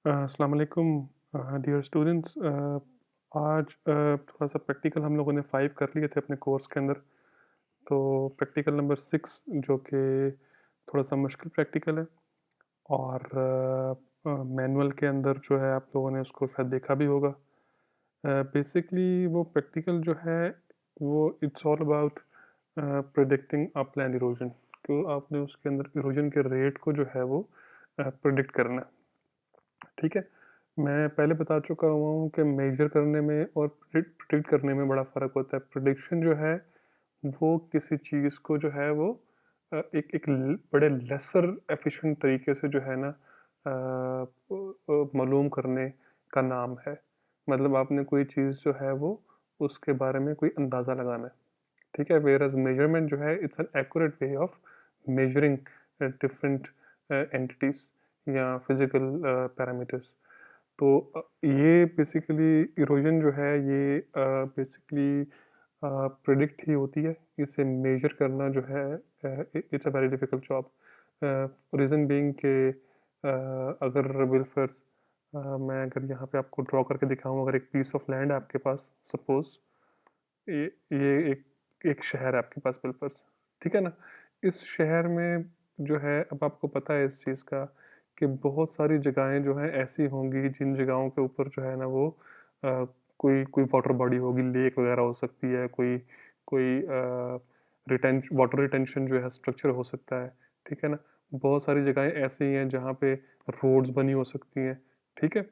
अस्सलाम वालेकुम dear students. आज थोड़ा सा प्रैक्टिकल हम लोगों ने 5 कर लिए थे अपने कोर्स के अंदर। तो प्रैक्टिकल नंबर 6 जो कि थोड़ा सा मुश्किल प्रैक्टिकल है, और मैनुअल के अंदर जो है आप लोगों ने उसको शायद देखा भी होगा। बेसिकली वो प्रैक्टिकल जो है वो it's all about predicting upland erosion. तो आपने उसके अंदर इरोजन के रेट को जो है वो प्रिडिक्ट करना है। ठीक है। मैं पहले बता चुका हुआ हूँ कि मेजर करने में और प्रिडिक्ट करने में बड़ा फ़र्क होता है। प्रिडिक्शन जो है वो किसी चीज़ को जो है वो एक एक बड़े लेसर एफिशिएंट तरीके से जो है ना मालूम करने का नाम है। मतलब आपने कोई चीज़ जो है वो उसके बारे में कोई अंदाज़ा लगाना है। ठीक है। वेयर एज मेजरमेंट जो है it's an accurate way of measuring different entities या फिजिकल पैरामीटर्स। तो ये बेसिकली इरोजन जो है ये बेसिकली प्रिडिक्ट ही होती है। इसे मेजर करना जो है it's a very difficult job. Reason being के अगर बिलफर्स मैं अगर यहाँ पे आपको ड्रॉ करके दिखाऊं, अगर एक पीस ऑफ लैंड है आपके पास, सपोज ये एक शहर है आपके पास बिलफर्स। ठीक है ना। इस शहर में जो है, अब आपको पता है इस चीज़ का कि बहुत सारी जगहें जो हैं ऐसी होंगी जिन जगहों के ऊपर जो है ना वो कोई कोई वाटर बॉडी होगी, लेक वगैरह हो सकती है, कोई कोई वाटर रिटेंशन जो है स्ट्रक्चर हो सकता है। ठीक है ना। बहुत सारी जगहें ऐसी हैं जहाँ पे रोड्स बनी हो सकती हैं। ठीक है।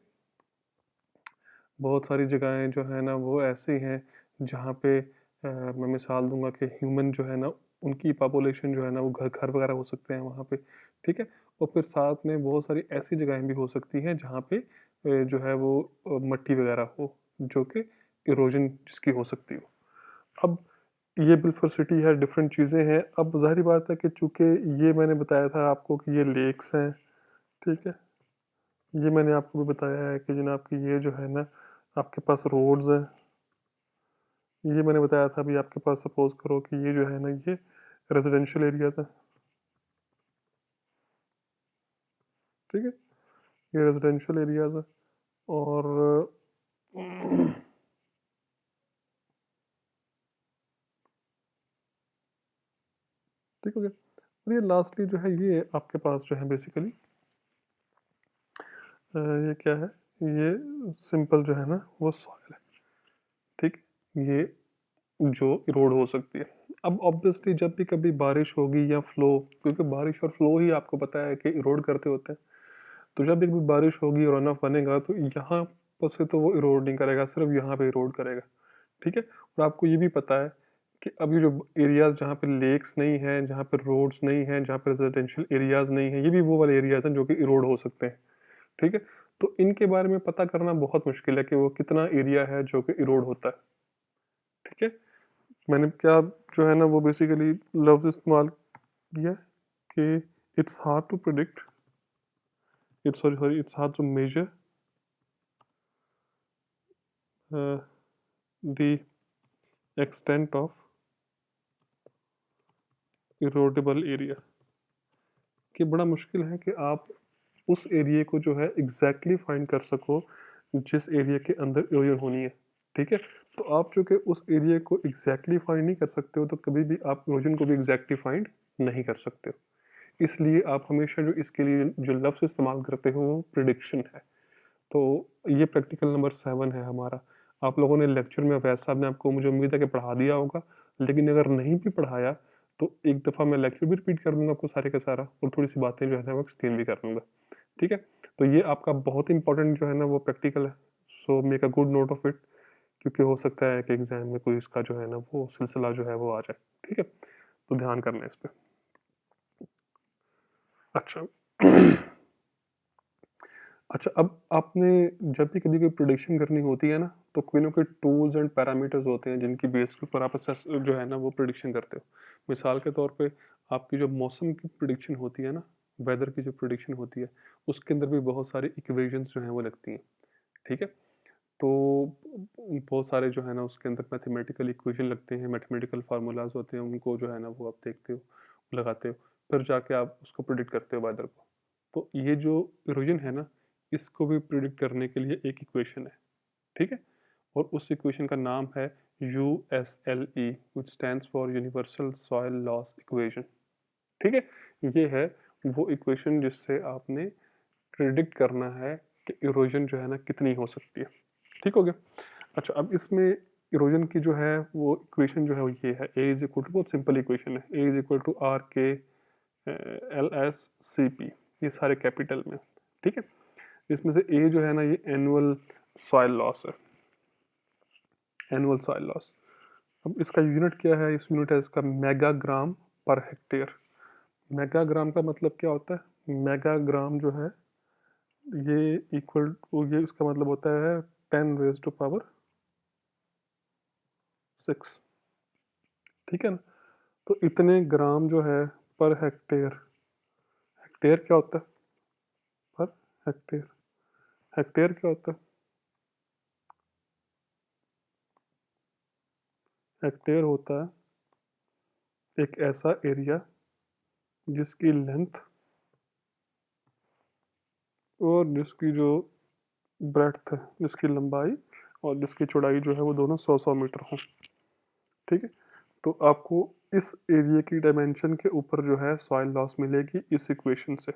बहुत सारी जगहें जो है ना वो ऐसी हैं जहाँ पे मैं मिसाल दूंगा कि ह्यूमन जो है ना उनकी पॉपुलेशन जो है ना वो घर घर वगैरह हो सकते हैं वहाँ पे। ठीक है। और फिर साथ में बहुत सारी ऐसी जगहें भी हो सकती हैं जहाँ पे जो है वो मट्टी वगैरह हो, जो कि इरोजन जिसकी हो सकती हो। अब ये बिल्फोसिटी है, डिफरेंट चीज़ें हैं। अब ज़ाहिर बात है कि चूंकि ये मैंने बताया था आपको कि ये लेक्स हैं। ठीक है। ये मैंने आपको भी बताया है कि जनाब कि ये जो है ना आपके पास रोड्स हैं। ये मैंने बताया था अभी आपके पास, सपोज करो कि ये जो है ना ये रेजिडेंशियल एरियाज है। ठीक है। ये रेजिडेंशियल एरियाज है। और ठीक हो गया। और ये लास्टली जो है ये आपके पास जो है बेसिकली ये क्या है, ये सिंपल जो है ना वो सॉइल है। ठीक। ये जो इरोड हो सकती है। अब ऑब्वियसली जब भी कभी बारिश होगी या फ्लो, क्योंकि बारिश और फ्लो ही आपको पता है कि इरोड करते होते हैं। तो जब भी कभी बारिश होगी और रन ऑफ बनेगा तो यहाँ पर से तो वो इरोड नहीं करेगा, सिर्फ यहाँ पे इरोड करेगा। ठीक है। और आपको ये भी पता है कि अभी जो एरियाज जहाँ पे लेक्स नहीं है, जहाँ पे रोड्स नहीं है, जहाँ पे रेजिडेंशियल एरियाज नहीं है, ये भी वो वाले एरियाज हैं जो कि इरोड हो सकते हैं। ठीक है। तो इनके बारे में पता करना बहुत मुश्किल है कि वो कितना एरिया है जो कि इरोड होता है। ठीक है। मैंने क्या जो है ना वो बेसिकली लफ्ज इस्तेमाल किया कि it's hard to predict, it's sorry sorry it's hard to measure the extent of erodible area. कि बड़ा मुश्किल है कि आप उस एरिया को जो है एग्जैक्टली फाइंड कर सको जिस एरिया के अंदर इरोजन होनी है। ठीक है। तो आप जो कि उस एरिया को एग्जैक्टली फाइंड नहीं कर सकते हो, तो कभी भी आप इरोजन को भी एग्जैक्टली फाइंड नहीं कर सकते हो। इसलिए आप हमेशा जो इसके लिए जो लफ्ज़ इस्तेमाल करते हो वो प्रिडिक्शन है। तो ये प्रैक्टिकल नंबर 7 है हमारा। आप लोगों ने लेक्चर में अवैध साहब ने आपको, मुझे उम्मीद है कि पढ़ा दिया होगा, लेकिन अगर नहीं भी पढ़ाया तो एक दफ़ा मैं लेक्चर भी रिपीट कर दूंगा आपको सारे का सारा, और थोड़ी सी बातें जो है ना वो एक्सप्लेन भी कर दूंगा। ठीक है। तो ये आपका बहुत ही इंपॉर्टेंट जो है ना वो प्रैक्टिकल है। So make a good note of it, क्योंकि हो सकता है कि एग्जाम में कोई इसका जो है ना वो सिलसिला जो है वो आ जाए। ठीक है। तो ध्यान करना है इस पर। अच्छा। अच्छा, अब आपने जब भी कभी कोई प्रिडिक्शन करनी होती है ना, तो कोई ना कोई टूल्स एंड पैरामीटर्स होते हैं जिनकी बेस के ऊपर आप असेस जो है ना वो प्रिडिक्शन करते हो। मिसाल के तौर पे आपकी जो मौसम की प्रिडिक्शन होती है ना, वेदर की जो प्रिडिक्शन होती है, उसके अंदर भी बहुत सारी इक्वेशंस जो हैं वो लगती हैं। ठीक है। तो बहुत सारे जो है ना उसके अंदर मैथमेटिकल इक्वेशन लगते हैं, मैथमेटिकल फार्मूलाज होते हैं, उनको जो है ना वो आप देखते हो, लगाते हो, फिर जाके आप उसको प्रिडिक्ट करते हो वेदर को। तो ये जो इरोजन है ना, इसको भी प्रिडिक्ट करने के लिए एक इक्वेशन है, ठीक है? और उस इक्वेशन का नाम है USLE which stands for universal soil loss equation, ठीक है? ये है वो इक्वेशन जिससे आपने प्रिडिक्ट करना है कि इरोजन जो है ना कितनी हो सकती है, ठीक हो गया? अच्छा, अब इसमें इरोजन की जो है वो इक्वेशन जो है वो ये है, ए इज इक्वल टू, बहुत सिंपल इक्वेशन है, ए इज इक्वल टू आर के एल एस सी पी, ये सारे कैपिटल में, ठीक है? इसमें से ए जो है ना ये एनुअल सॉइल लॉस है, एनुअल सॉइल लॉस। अब इसका यूनिट क्या है? इस यूनिट है इसका मेगाग्राम पर हेक्टेयर। मेगाग्राम का मतलब क्या होता है? मेगाग्राम जो है ये इक्वल टू, ये इसका मतलब होता है 10⁻⁶, ठीक है ना? तो इतने ग्राम जो है पर हेक्टेयर, हेक्टेयर क्या होता है? पर हेक्टेयर, हेक्टेयर क्या होता है? हेक्टेयर होता है एक ऐसा एरिया जिसकी लेंथ और जिसकी जो ब्रेड्थ है, जिसकी लंबाई और जिसकी चौड़ाई जो है वो दोनों 100-100 मीटर हों, ठीक है? तो आपको इस एरिया की डायमेंशन के ऊपर जो है सॉइल लॉस मिलेगी इस इक्वेशन से,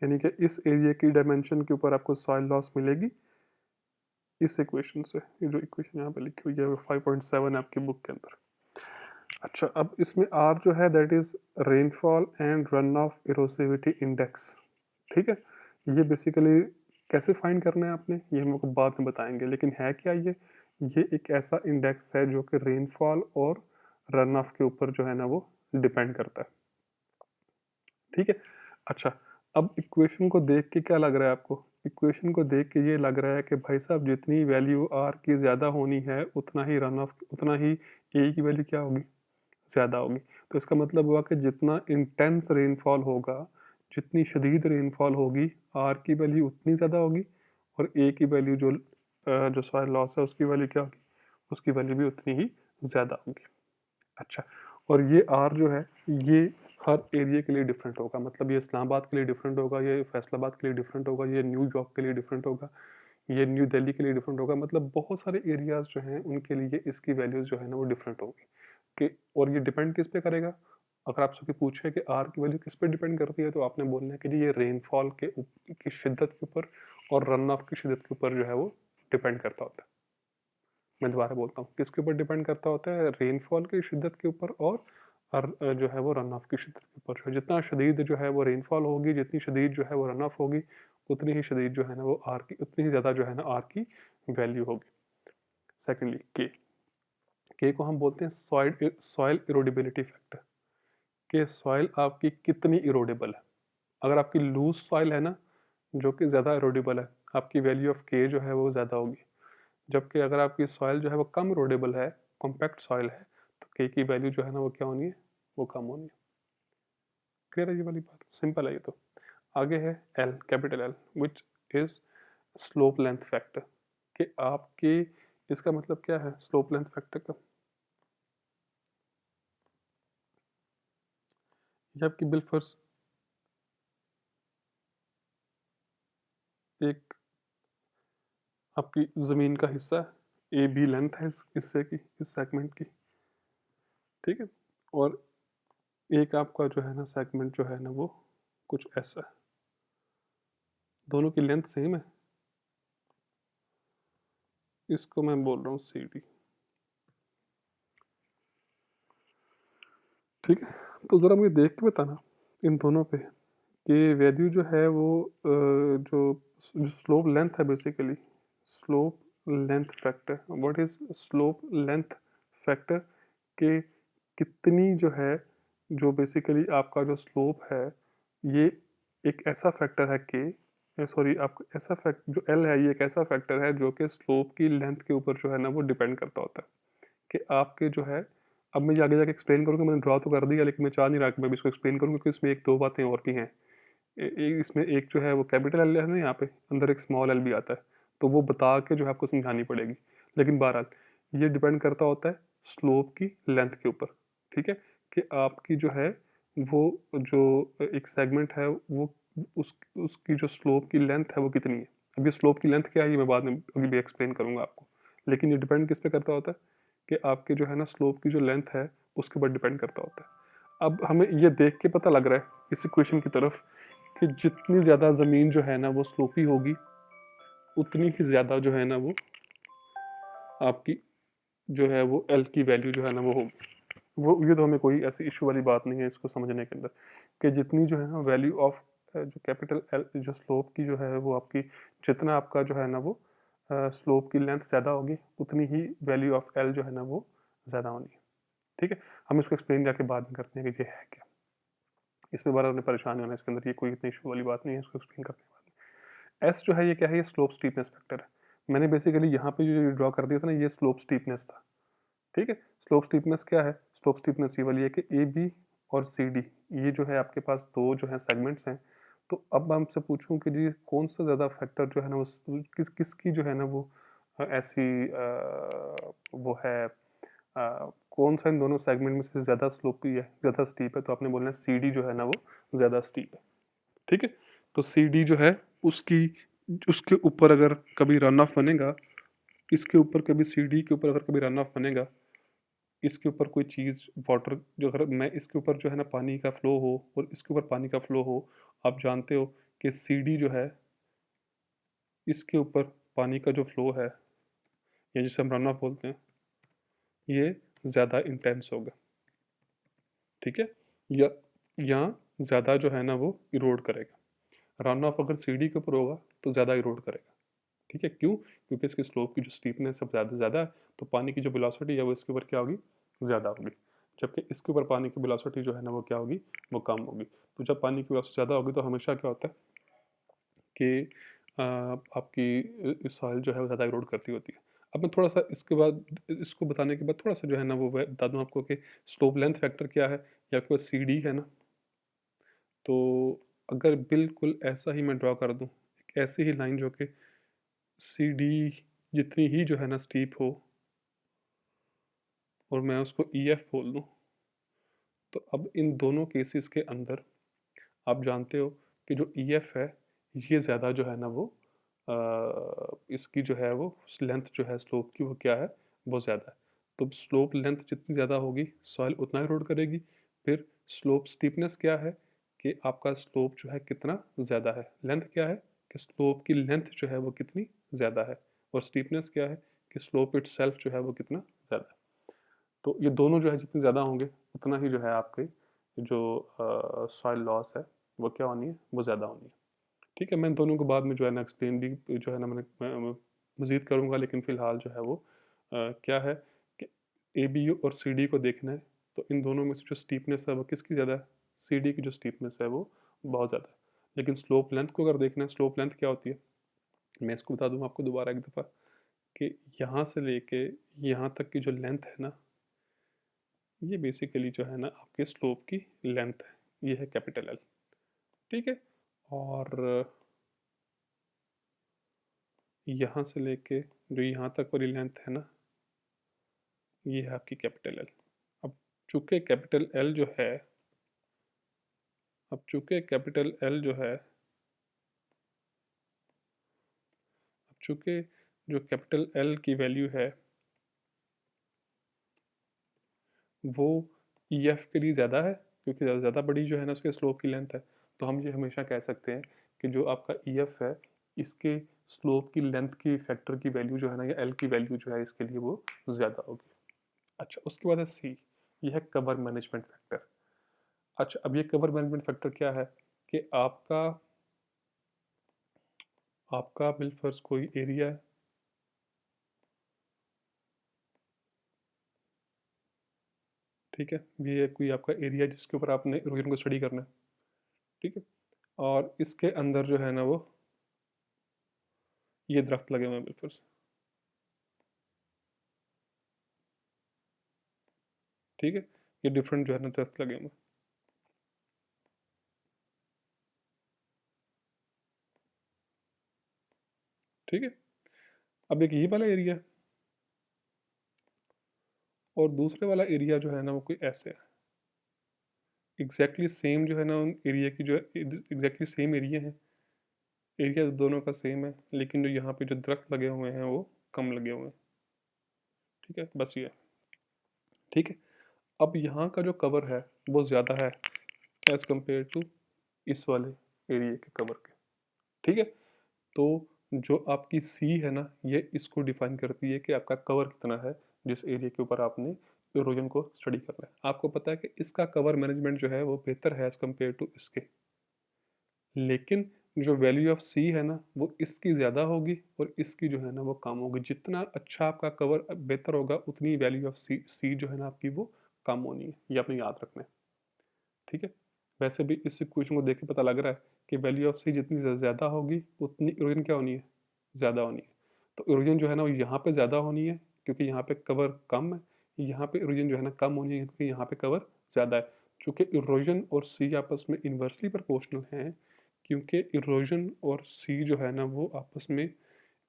यानी कि इस एरिया की डायमेंशन के ऊपर आपको सॉइल लॉस मिलेगी इस इक्वेशन से। ये जो इक्वेशन यहाँ पे लिखी हुई है वो 5.7 है आपकी बुक के अंदर। अच्छा, अब इसमें आर जो है that is rainfall and run off erosivity index, ठीक है? ये बेसिकली कैसे फाइंड करना है आपने, ये हम आपको बाद में बताएंगे, लेकिन है क्या ये एक ऐसा इंडेक्स है जो कि रेनफॉल और रन ऑफ के ऊपर जो है ना वो डिपेंड करता है, ठीक है? अच्छा, अब इक्वेशन को देख के क्या लग रहा है आपको? इक्वेशन को देख के ये लग रहा है कि भाई साहब जितनी वैल्यू आर की ज़्यादा होनी है उतना ही रन ऑफ, उतना ही ए की वैल्यू क्या होगी? ज़्यादा होगी। तो इसका मतलब हुआ कि जितना इंटेंस रेनफॉल होगा, जितनी शदीद रेनफॉल होगी, आर की वैल्यू उतनी ज़्यादा होगी और ए की वैल्यू जो सॉइल लॉस है उसकी वैल्यू क्या होगी? उसकी वैल्यू भी उतनी ही ज़्यादा होगी। अच्छा, और ये आर जो है ये हर एरिया के लिए डिफरेंट होगा, मतलब ये इस्लामाबाद के लिए डिफरेंट होगा, ये फैसलाबाद के लिए डिफरेंट होगा, ये न्यूयॉर्क के लिए डिफरेंट होगा, ये न्यू दिल्ली के लिए डिफरेंट होगा, मतलब बहुत सारे एरियाज जो हैं उनके लिए इसकी वैल्यूज जो है ना वो डिफरेंट होगी कि, और ये डिपेंड किस पे करेगा? अगर आपसे पूछे कि आर की वैल्यू किस पे डिपेंड करती है तो आपने बोलना है कि जी ये रेनफॉल की शिद्दत के ऊपर और रन ऑफ की शिद्दत के ऊपर जो है वो डिपेंड करता होता है। मैं दोबारा बोलता हूँ, किसके ऊपर डिपेंड करता होता है? रेनफॉल की शिद्दत के ऊपर और जो है वो रन ऑफ की शिद्दत के ऊपर। जितना शदीद जो है वो रेनफॉल होगी, जितनी शदीद जो है वो रन ऑफ होगी, उतनी ही शदीद जो है ना वो आर की, उतनी ही ज़्यादा जो है ना आर की वैल्यू होगी। सेकेंडली के को हम बोलते हैं सॉइल सॉइल इरोडेबिलिटी फैक्टर, कि सॉइल आपकी कितनी इरोडेबल है। अगर आपकी लूज सॉइल है ना जो कि ज़्यादा इरोडेबल है, आपकी वैल्यू ऑफ के जो है वो ज़्यादा होगी। जबकि अगर आपकी सॉइल जो है वो कम इरोडेबल है, कॉम्पैक्ट सॉइल है, तो के की वैल्यू जो है ना वो क्या होनी है? वो कम होनी है। क्लियर है ये वाली बात? सिंपल है ये तो। आगे है L, capital L, which is slope length factor, कि आपकी, इसका मतलब क्या है स्लोप लेंथ फैक्टर का? ये आपकी बिलफर्स एक आपकी ज़मीन का हिस्सा है, ए बी लेंथ है इस हिस्से की, इस सेगमेंट की, ठीक है? और एक आपका जो है ना सेगमेंट जो है ना वो कुछ ऐसा है, दोनों की लेंथ सेम है, इसको मैं बोल रहा हूँ सी डी, ठीक है? तो ज़रा मुझे देख के बताना इन दोनों पे कि वैल्यू जो है वो जो स्लोप लेंथ है basically, slope length factor, what is slope length factor, कि कितनी जो है, जो बेसिकली आपका जो स्लोप है ये एक ऐसा फैक्टर है कि, सॉरी आप ऐसा फैक्ट जो एल है ये एक ऐसा फैक्टर है जो कि स्लोप की लेंथ के ऊपर जो है ना वो डिपेंड करता होता है कि आपके जो है, अब मैं ये आगे जाके एक्सप्लेन करूँगा, मैंने ड्रॉ तो कर दिया लेकिन मैं चाह नहीं रहा कि मैं भी इसको एक्सप्लेन करूँ क्योंकि इसमें एक दो बातें और भी हैं। इसमें एक जो है वो कैपिटल एल है ना, यहाँ पे अंदर एक स्मॉल एल भी आता है, तो वो बता के जो है आपको समझानी पड़ेगी। लेकिन बहरहाल ये डिपेंड करता होता है स्लोप की लेंथ के ऊपर, ठीक है? कि आपकी जो है वो जो एक सेगमेंट है वो उसकी जो स्लोप की लेंथ है वो कितनी है। अब ये स्लोप की लेंथ क्या है ये मैं बाद में अभी भी एक्सप्लेन करूँगा आपको। लेकिन ये डिपेंड किस पे करता होता है कि आपके जो है ना स्लोप की जो लेंथ है उसके ऊपर डिपेंड करता होता है। अब हमें ये देख के पता लग रहा है इस इक्वेशन की तरफ कि जितनी ज़्यादा ज़मीन जो है ना वो स्लोपी होगी उतनी ही ज़्यादा जो है ना वो आपकी जो है वो एल की वैल्यू जो है ना वो होगी। वो ये तो हमें कोई ऐसी इशू वाली बात नहीं है इसको समझने के अंदर कि जितनी जो है ना वैल्यू ऑफ जो कैपिटल एल जो स्लोप की जो है वो आपकी जितना आपका जो है ना वो स्लोप की लेंथ ज़्यादा होगी उतनी ही वैल्यू ऑफ एल जो है ना वो ज़्यादा होनी है। ठीक है, हम इसको एक्सप्लेन जाके बाद में करते हैं कि ये है क्या। इसमें बार आपने परेशान होना इसके अंदर, ये कोई इतनी इशू वाली बात नहीं है, इसको एक्सप्लेन करते हैं बाद में। एस जो है ये क्या है, ये स्लोप स्टीपनेस फैक्टर है। मैंने बेसिकली यहाँ पे जो ड्रॉ कर दिया था ना ये स्लोप स्टीपनेस था। ठीक है, स्लोप स्टीपनेस क्या है, स्लोप स्टीपनेस ये वाली है कि ए बी और सी डी ये जो है आपके पास दो जो है सेगमेंट्स हैं। तो अब मैं आपसे पूछूं कि जी कौन सा ज़्यादा फैक्टर जो है ना किसकी जो है ना वो ऐसी वो है कौन सा इन दोनों सेगमेंट में से ज़्यादा स्लोपी है, ज़्यादा स्टीप है, तो आपने बोलना है सी डी जो है ना वो ज़्यादा स्टीप है। ठीक है, तो सी डी जो है उसकी उसके ऊपर अगर कभी रन ऑफ बनेगा, इसके ऊपर कभी सी डी के ऊपर अगर कभी रन ऑफ बनेगा, इसके ऊपर कोई चीज़ वाटर जो अगर मैं इसके ऊपर जो है ना पानी का फ्लो हो और इसके ऊपर पानी का फ्लो हो, आप जानते हो कि सी डी जो है इसके ऊपर पानी का जो फ्लो है या जिसे हम रन ऑफ बोलते हैं ये ज़्यादा इंटेंस होगा। ठीक है, या ज़्यादा जो है ना वो इरोड करेगा। रन ऑफ अगर सी डी के ऊपर होगा तो ज़्यादा इरोड करेगा। ठीक है, क्यों? क्योंकि इसकी स्लोप की जो स्टीपनेस है ज़्यादा ज़्यादा है, तो पानी की जो वेलोसिटी है वो इसके ऊपर क्या होगी, ज़्यादा होगी। जबकि इसके ऊपर पानी की वेलोसिटी जो है ना वो क्या होगी, वो कम होगी। तो जब पानी की वेलोसिटी ज़्यादा होगी तो हमेशा क्या होता है कि आपकी सॉइल जो है वो ज़्यादा इरोड करती होती है। अब मैं थोड़ा सा इसके बाद इसको बताने के बाद थोड़ा सा जो है ना वो बता दूँ आपको कि स्लोप लेंथ फैक्टर क्या है या आपके पास सी डी है ना, तो अगर बिल्कुल ऐसा ही मैं ड्रॉ कर दूँ, एक ऐसी ही लाइन जो कि सी डी जितनी ही जो है ना स्टीप हो और मैं उसको ई एफ बोल दूँ, तो अब इन दोनों केसेस के अंदर आप जानते हो कि जो ई एफ है ये ज़्यादा जो है ना वो इसकी जो है वो लेंथ जो है स्लोप की वो क्या है, वो ज़्यादा है। तो स्लोप लेंथ जितनी ज़्यादा होगी सॉइल उतना इरोड करेगी। फिर स्लोप स्टीपनेस क्या है कि आपका स्लोप जो है कितना ज़्यादा है, लेंथ क्या है कि स्लोप की लेंथ जो है वो कितनी ज़्यादा है, और स्टीपनेस क्या है कि स्लोप इटसेल्फ जो है वो कितना ज़्यादा है। तो ये दोनों जो है जितने ज़्यादा होंगे उतना ही जो है आपके जो सॉइल लॉस है वो क्या होनी है, वो ज़्यादा होनी है। ठीक है, मैं इन दोनों को बाद में जो है ना एक्सप्लेन भी जो है ना मैं मज़ीद करूँगा, लेकिन फ़िलहाल जो है वो क्या है कि ए बी यू और सी डी को देखना है, तो इन दोनों में से जो स्टीपनेस है वो किसकी ज़्यादा है, सी डी की जो स्टीपनेस है वो बहुत ज़्यादा है। लेकिन स्लोप लेंथ को अगर देखना है, स्लोप लेंथ क्या होती है, मैं इसको बता दूँ आपको दोबारा एक दफ़ा कि यहाँ से लेके यहाँ तक की जो लेंथ है ना, ये बेसिकली जो है ना आपके स्लोप की लेंथ है, ये है कैपिटल एल। ठीक है, और यहाँ से लेके जो यहाँ तक वाली लेंथ है ना, ये है आपकी कैपिटल एल। अब चूंकि कैपिटल एल जो है अब चूंकि कैपिटल एल जो है अब चूंकि जो कैपिटल एल की वैल्यू है वो ई एफ के लिए ज़्यादा है, क्योंकि ज़्यादा बड़ी जो है ना उसके स्लोप की लेंथ है, तो हम ये हमेशा कह सकते हैं कि जो आपका ई एफ है इसके स्लोप की लेंथ की फैक्टर की वैल्यू जो है ना या एल की वैल्यू जो है इसके लिए वो ज़्यादा होगी। अच्छा, उसके बाद है सी, ये है कवर मैनेजमेंट फैक्टर। अच्छा, अब ये कवर मैनेजमेंट फैक्टर क्या है कि आपका आपका बिलफर्ज कोई एरिया है, ठीक है, ये कोई आपका एरिया है जिसके ऊपर आपने इरोजन को स्टडी करना है। ठीक है, और इसके अंदर जो है ना वो ये दरख्त लगे हुए हैं बिलफर्ज। ठीक है, ये डिफरेंट जो है ना दरख्त लगे हुए हैं। ठीक है, अब एक ये वाला एरिया है और दूसरे वाला एरिया जो है ना वो कोई ऐसे है। एग्जैक्टली सेम जो है ना उन एरिया की जो एग्जैक्टली सेम एरिया है, एरिया दोनों का सेम है, लेकिन जो यहाँ पे जो दरख्त लगे हुए हैं वो कम लगे हुए हैं। ठीक है, बस ये। ठीक है, अब यहाँ का जो कवर है वो ज़्यादा है एज़ कम्पेयर टू इस वाले एरिया के कवर के। ठीक है, तो जो आपकी सी है ना, ये इसको डिफाइन करती है कि आपका कवर कितना है जिस एरिया के ऊपर आपने इरोजन को स्टडी करना है। आपको पता है कि इसका कवर मैनेजमेंट जो है वो बेहतर है एज़ कम्पेयर टू इसके, लेकिन जो वैल्यू ऑफ सी है ना वो इसकी ज़्यादा होगी और इसकी जो है ना वो कम होगी। जितना अच्छा आपका कवर बेहतर होगा उतनी वैल्यू ऑफ सी जो है ना आपकी वो कम होनी है, ये आपने याद रखना है। ठीक है, वैसे भी इस इक्वेशन को देख के पता लग रहा है कि वैल्यू ऑफ सी जितनी ज़्यादा होगी उतनी इरोजन क्या होनी है, ज़्यादा होनी है। तो इरोजन जो है ना वो यहाँ पे ज़्यादा होनी है क्योंकि यहाँ पे कवर कम है, यहाँ पे इरोजन जो है ना कम होनी है क्योंकि यहाँ पे कवर ज़्यादा है। चूँकि इरोजन और सी आपस में इन्वर्सली प्रोपोर्शनल हैं, क्योंकि इरोजन और सी जो है ना वो आपस में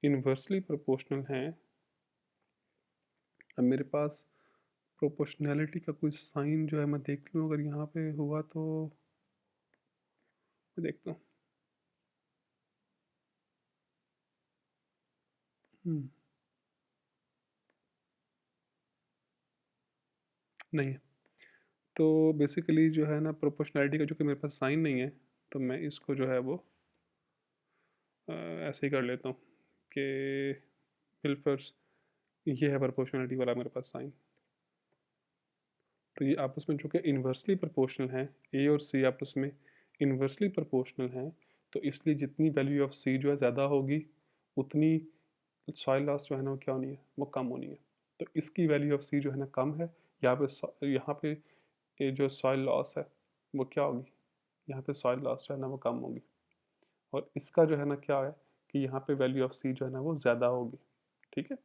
इन्वर्सली प्रोपोर्शनल हैं। अब मेरे पास प्रोपोर्शनैलिटी का कोई साइन जो है मैं देख लूँ, अगर यहाँ पे हुआ तो मैं देखता हूँ। नहीं है। तो बेसिकली जो है ना प्रोपोर्शनैलिटी का जो कि मेरे पास साइन नहीं है, तो मैं इसको जो है वो ऐसे ही कर लेता हूँ कि बिलफर्स ये है प्रोपोर्शनैलिटी वाला मेरे पास साइन। तो ये आपस में जो कि इन्वर्सली प्रोपोर्शनल हैं, ए और सी आपस में इन्वर्सली प्रोपोर्शनल हैं, तो इसलिए जितनी वैल्यू ऑफ सी जो है ज़्यादा होगी उतनी सॉइल लॉस जो है ना वो क्या होनी है, वो कम होनी है। तो इसकी वैल्यू ऑफ सी जो है ना कम है, यहाँ पे ये जो सॉइल लॉस है वो क्या होगी, यहाँ पे सॉइल लॉस जो है ना वो कम होगी। और इसका जो है ना क्या है कि यहाँ पे वैल्यू ऑफ सी जो है ना वो ज़्यादा होगी। ठीक है,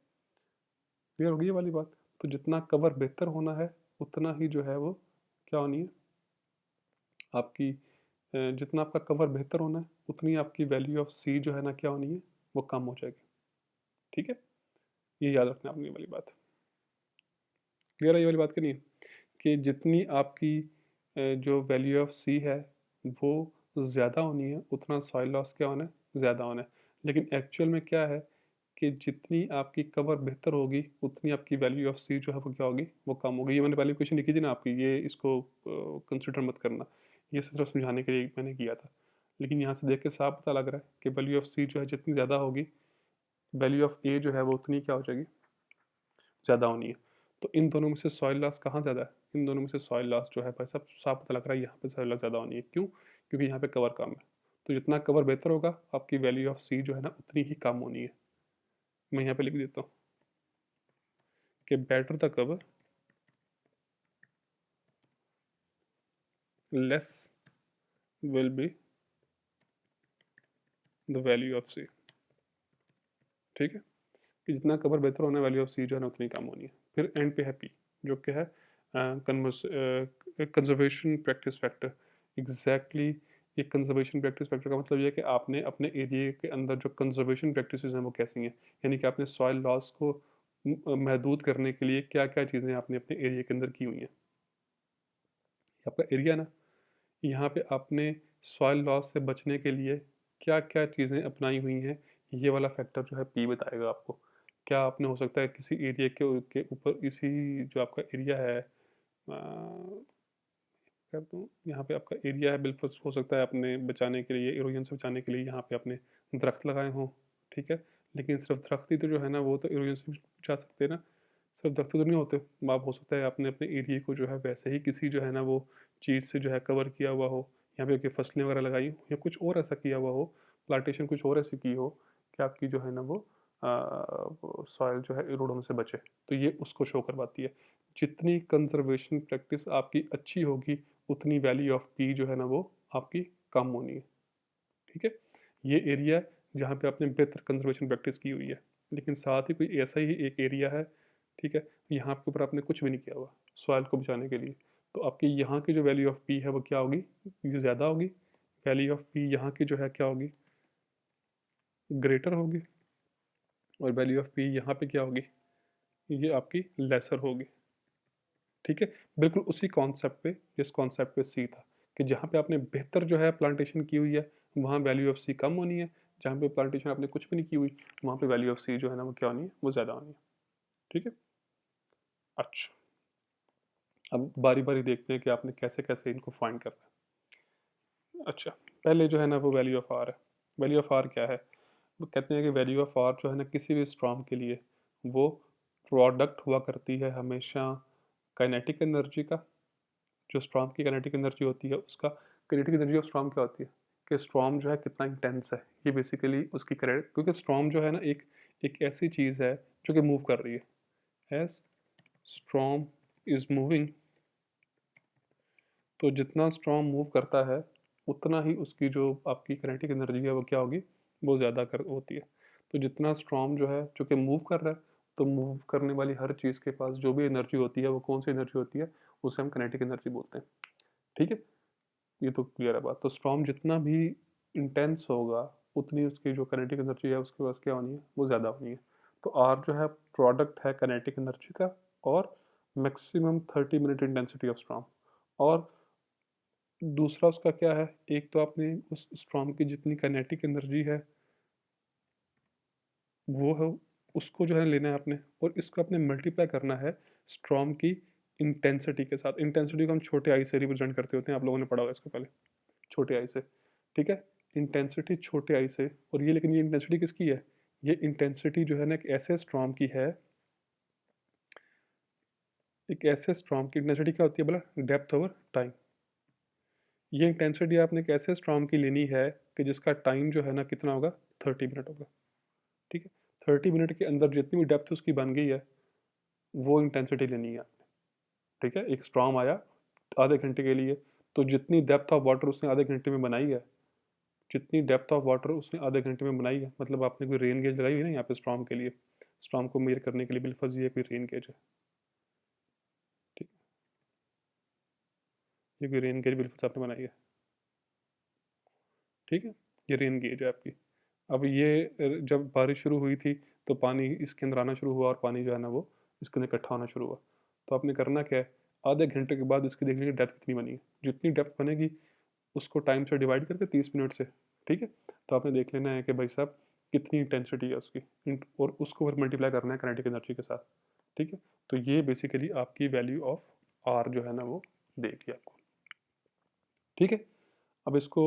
क्लियर होगी ये वाली बात। तो जितना कवर बेहतर होना है उतना ही जो है वो क्या होनी है आपकी, जितना आपका कवर बेहतर होना है उतनी आपकी वैल्यू ऑफ सी जो है ना क्या होनी है, वो कम हो जाएगी। ठीक है, ये याद रखना आपने ये वाली बात। क्लियर है ये वाली बात कि नहीं, कि जितनी आपकी जो वैल्यू ऑफ सी है वो ज़्यादा होनी है उतना सॉइल लॉस क्या होना है, ज़्यादा होना है। लेकिन एक्चुअल में क्या है कि जितनी आपकी कवर बेहतर होगी उतनी आपकी वैल्यू ऑफ सी जो है वो क्या होगी, वो कम होगी। ये मैंने पहले क्वेश्चन लिखी थी ना आपकी, ये इसको कंसिडर मत करना, ये सिर्फ समझाने के लिए मैंने किया था। लेकिन यहाँ से देख के साफ पता लग रहा है कि वैल्यू ऑफ सी जो है जितनी ज़्यादा होगी, वैल्यू ऑफ ए जो है वो उतनी क्या हो जाएगी, ज़्यादा होनी है। तो इन दोनों में से सॉइल लॉस कहाँ ज़्यादा है, इन दोनों में से सॉइल लॉस जो है भाई साहब साफ पता लग रहा है यहाँ पे सॉइल लॉस ज़्यादा होनी है। क्यों, क्योंकि यहाँ पे कवर कम है। तो जितना कवर बेहतर होगा आपकी वैल्यू ऑफ सी जो है ना उतनी ही कम होनी है। मैं यहाँ पे लिख देता हूँ कि better the cover less will be the value of C. ठीक है, कि जितना कवर बेहतर होना है वैल्यू ऑफ सी जो है ना उतनी कम होनी है। फिर एंड पे है पी, जो कि है कंजर्वेशन प्रैक्टिस फैक्टर। एग्जैक्टली ये कंजर्वेशन प्रैक्टिस फैक्टर का मतलब ये है कि आपने अपने एरिया के अंदर जो कंजर्वेशन प्रैक्टिस हैं वो कैसी हैं, यानी कि आपने सॉइल लॉस को महदूद करने के लिए क्या क्या चीज़ें आपने अपने एरिया के अंदर की हुई हैं। आपका एरिया ना, यहाँ पे आपने सॉइल लॉस से बचने के लिए क्या क्या चीज़ें अपनाई हुई हैं, ये वाला फैक्टर जो है पी बताएगा आपको। क्या आपने हो सकता है किसी एरिया के ऊपर इसी जो आपका एरिया है, कर दूँ यहाँ पे आपका एरिया है, बिल्कुल हो सकता है अपने बचाने के लिए, इरोजन से बचाने के लिए यहाँ पे आपने दरख्त लगाए हों। ठीक है, लेकिन सिर्फ दरख्त ही तो जो है ना वो तो इरोजन से भी बचा सकते हैं ना, सिर्फ दरख्त तो नहीं होते। आप हो सकता है आपने अपने एरिया को जो है वैसे ही किसी जो है ना वो चीज़ से जो है कवर किया हुआ हो, यहाँ पे आपकी फसलें वगैरह लगाई हो या कुछ और ऐसा किया हुआ हो, प्लांटेशन कुछ और ऐसी की हो कि आपकी जो है ना वो सॉइल जो है इरोड होने से बचे। तो ये उसको शो करवाती है। जितनी कंजर्वेशन प्रैक्टिस आपकी अच्छी होगी उतनी वैल्यू ऑफ पी जो है ना वो आपकी कम होनी है। ठीक है, ये एरिया जहाँ पे आपने बेहतर कंजर्वेशन प्रैक्टिस की हुई है, लेकिन साथ ही कोई ऐसा ही एक एरिया है, ठीक है, यहाँ के ऊपर आपने कुछ भी नहीं किया हुआ सॉइल को बचाने के लिए, तो आपकी यहाँ की जो वैल्यू ऑफ पी है वो क्या होगी, ये ज़्यादा होगी। वैल्यू ऑफ पी यहाँ की जो है क्या होगी, ग्रेटर होगी। और वैल्यू ऑफ पी यहाँ पे क्या होगी, ये आपकी लेसर होगी। ठीक है? बिल्कुल उसी कॉन्सेप्ट पे, जिस कॉन्सेप्ट पे सी था, कि जहाँ पे आपने बेहतर जो है प्लांटेशन की हुई है, वहाँ वैल्यू ऑफ सी कम होनी है, जहाँ पे प्लांटेशन आपने कुछ भी नहीं की हुई, वहाँ पे वैल्यू ऑफ सी जो है ना वो क्या होनी है, वो ज़्यादा होनी है। ठीक है? अच्छा, अब बारी-बारी देखते हैं कि आपने कैसे-कैसे इनको फाइंड करना है। अच्छा, पहले जो है ना वो वैल्यू ऑफ आर है। वैल्यू ऑफ आर क्या है? वो कहते हैं कि वैल्यू ऑफ आर जो है ना किसी भी स्टॉर्म के लिए वो प्रोडक्ट हुआ करती है हमेशा काइनेटिक एनर्जी का, जो स्टॉर्म की काइनेटिक एनर्जी होती है उसका। काइनेटिक एनर्जी ऑफ स्टॉर्म क्या होती है कि स्टॉर्म जो है कितना इंटेंस है, ये बेसिकली उसकी करेक्ट, क्योंकि स्टॉर्म जो है ना एक एक ऐसी चीज़ है जो कि मूव कर रही है। एज स्टॉर्म इज मूविंग, तो जितना स्टॉर्म मूव करता है उतना ही उसकी जो आपकी काइनेटिक एनर्जी है वो क्या होगी, वो ज़्यादा कर होती है। तो जितना स्टॉर्म जो है जो कि मूव कर रहा है, तो मूव करने वाली हर चीज़ के पास जो भी एनर्जी होती है वो कौन सी एनर्जी होती है, उसे हम काइनेटिक एनर्जी बोलते हैं। ठीक है, ये तो क्लियर है बात। तो स्टॉर्म जितना भी इंटेंस होगा उतनी उसकी जो काइनेटिक एनर्जी है उसके पास क्या होनी है, वो ज़्यादा होनी है। तो आर जो है प्रोडक्ट है काइनेटिक एनर्जी का और maximum 30 minute intensity of storm. और दूसरा उसका क्या है, एक तो आपने उस स्टॉर्म की जितनी काइनेटिक एनर्जी है वो है, उसको जो है लेना है आपने, और इसको आपने मल्टीप्लाई करना है स्टॉर्म की इंटेंसिटी के साथ। इंटेंसिटी को हम छोटे आई से रिप्रेजेंट करते होते हैं, आप लोगों ने पढ़ा होगा इसको पहले, छोटे आई से। ठीक है, इंटेंसिटी छोटे आई से। और ये, लेकिन ये इंटेंसिटी किसकी है, ये इंटेंसिटी जो है ना एक ऐसे स्टॉर्म की है, एक ऐसे स्टॉर्म की इंटेंसिटी क्या होती है बोला, डेप्थ ओवर टाइम। ये इंटेंसिटी आपने एक ऐसे स्टॉर्म की लेनी है कि जिसका टाइम जो है ना कितना होगा, 30 मिनट होगा। ठीक है, 30 मिनट के अंदर जितनी भी डेप्थ उसकी बन गई है वो इंटेंसिटी लेनी है आपने। ठीक है, एक स्टॉर्म आया आधे घंटे के लिए, तो जितनी डेप्थ ऑफ वाटर उसने आधे घंटे में बनाई है, जितनी डेप्थ ऑफ वाटर उसने आधे घंटे में बनाई है, मतलब आपने कोई रेन गेज लगाई हुई है ना यहाँ पे स्टॉर्म के लिए, स्टॉर्म को मेजर करने के लिए बिल्कुल ये कोई रेन गेज है। ठीक, ये कोई रेन गेज बिल्कुल आपने बनाई है। ठीक है, ये रेन गेज है आपकी। अब ये जब बारिश शुरू हुई थी तो पानी इसके अंदर आना शुरू हुआ और पानी जो है ना वो इसके अंदर इकट्ठा होना शुरू हुआ। तो आपने करना क्या है, आधे घंटे के बाद इसकी देख लीजिए डेप्थ कितनी बनी है, जितनी डेप्थ बनेगी उसको टाइम से डिवाइड करके 30 मिनट से। ठीक है, तो आपने देख लेना है कि भाई साहब कितनी इंटेंसिटी है उसकी, और उसको फिर मल्टीप्लाई करना है काइनेटिक एनर्जी के साथ। ठीक है, तो ये बेसिकली आपकी वैल्यू ऑफ आर जो है ना वो देगी आपको। ठीक है, अब इसको